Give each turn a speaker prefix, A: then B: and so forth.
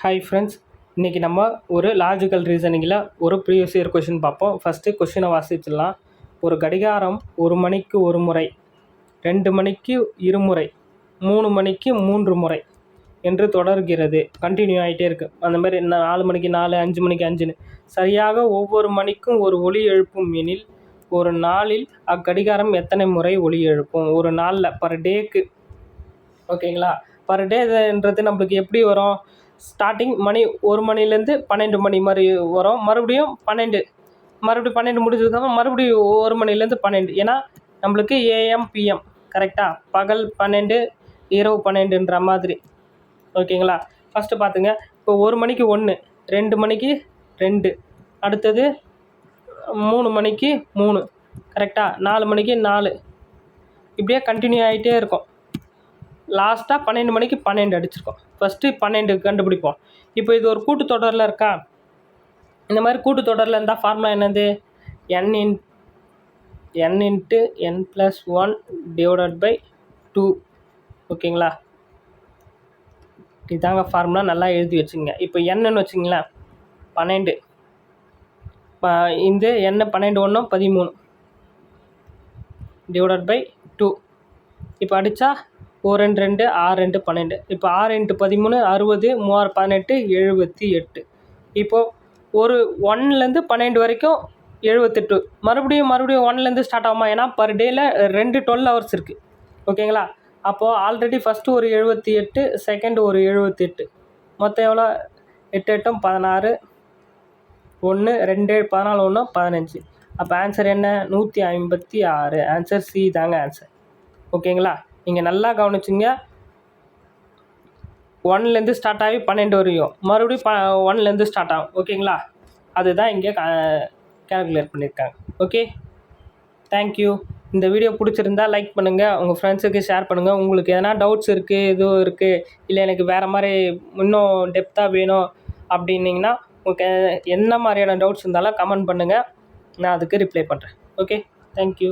A: Hi friends, இன்றைக்கி நம்ம ஒரு லாஜிக்கல் ரீசனிங்கில் ஒரு ப்ரீவியஸ் இயர் கொஷின் பார்ப்போம். ஃபஸ்ட்டு கொஷினை வாசிச்சிடலாம். ஒரு கடிகாரம் 1 மணிக்கு 1 முறை, 2 மணிக்கு 2 முறை, 3 மணிக்கு 3 முறை என்று தொடர்கிறது. கண்டினியூ ஆகிட்டே இருக்குது. அந்த மாதிரி 4 மணிக்கு 4, 5 மணிக்கு 5ன்னு சரியாக ஒவ்வொரு மணிக்கும் ஒரு ஒலி எழுப்பும் எனில் ஒரு நாளில் அக்கடிகாரம் எத்தனை முறை ஒலி எழுப்பும்? ஒரு நாளில் பர் டேக்கு. ஓகேங்களா? பர் டேன்றது நம்மளுக்கு எப்படி வரும்? ஸ்டார்டிங் மணி 1 மணிலேருந்து 12 மணி மாதிரி வரும். மறுபடியும் 12 முடிஞ்சதுக்கப்புறம் மறுபடியும் 1 மணிலேருந்து 12. ஏன்னா நம்மளுக்கு ஏஎம் பிஎம் கரெக்டாக பகல் 12 இரவு 12ன்ற மாதிரி. ஓகேங்களா? ஃபஸ்ட்டு பார்த்துங்க. இப்போ 1 மணிக்கு 1, 2 மணிக்கு 2, அடுத்தது 3 மணிக்கு 3 கரெக்டாக, 4 மணிக்கு 4, இப்படியே கண்டினியூ ஆகிட்டே இருக்கும். லாஸ்ட்டாக 12 மணிக்கு 12 அடிச்சிருக்கோம். ஃபஸ்ட்டு 12 கண்டுபிடிப்போம். இப்போ இது ஒரு கூட்டுத்தொடரில் இருக்கா? இந்த மாதிரி கூட்டுத்தொடரில் இருந்தால் ஃபார்முலா என்னது? n into n+1 divided by 2. ஓகேங்களா? இதாங்க ஃபார்முலா, நல்லா எழுதி வச்சுங்க. இப்போ என்னன்னு வச்சுங்களேன் 12, இந்த n 12 1 13 டிவைடட் பை 2. இப்போ அடித்தா 4 2 2 6 2 12. இப்போ 6 × 13 60, 3 18 78. இப்போது ஒரு 1லேருந்து 12 வரைக்கும் 78. மறுபடியும் 1லேருந்து ஸ்டார்ட் ஆகுமா? ஏன்னா பர் டேயில் 2 12 ஹவர்ஸ் இருக்குது. ஓகேங்களா? அப்போது ஆல்ரெடி ஃபஸ்ட்டு ஒரு 78, செகண்ட் ஒரு 78, மொத்தம் எவ்வளோ? 8 8 16, 1 2 14 1 15. அப்போ ஆன்சர் என்ன? 156. ஆன்சர் சி தாங்க ஆன்சர். ஓகேங்களா? நீங்கள் நல்லா கவனிச்சிங்க. 1லேருந்து ஸ்டார்ட் ஆகி 12 வரையும் மறுபடியும் 1லேருந்து ஸ்டார்ட் ஆகும். ஓகேங்களா? அதுதான் இங்கே கேல்குலேட் பண்ணியிருக்காங்க. Okay, thank you. இந்த வீடியோ பிடிச்சிருந்தா லைக் பண்ணுங்கள், உங்கள் ஃப்ரெண்ட்ஸுக்கு ஷேர் பண்ணுங்கள். உங்களுக்கு எதனா டவுட்ஸ் இருக்குது, எதுவும் இருக்குது, இல்லை எனக்கு வேறு மாதிரி இன்னும் டெப்த்தாக வேணும் அப்படின்னிங்கன்னா உங்களுக்கு என்ன மாதிரியான டவுட்ஸ் இருந்தாலும் கமெண்ட் பண்ணுங்கள், நான் அதுக்கு ரிப்ளை பண்ணுறேன். Okay, thank you.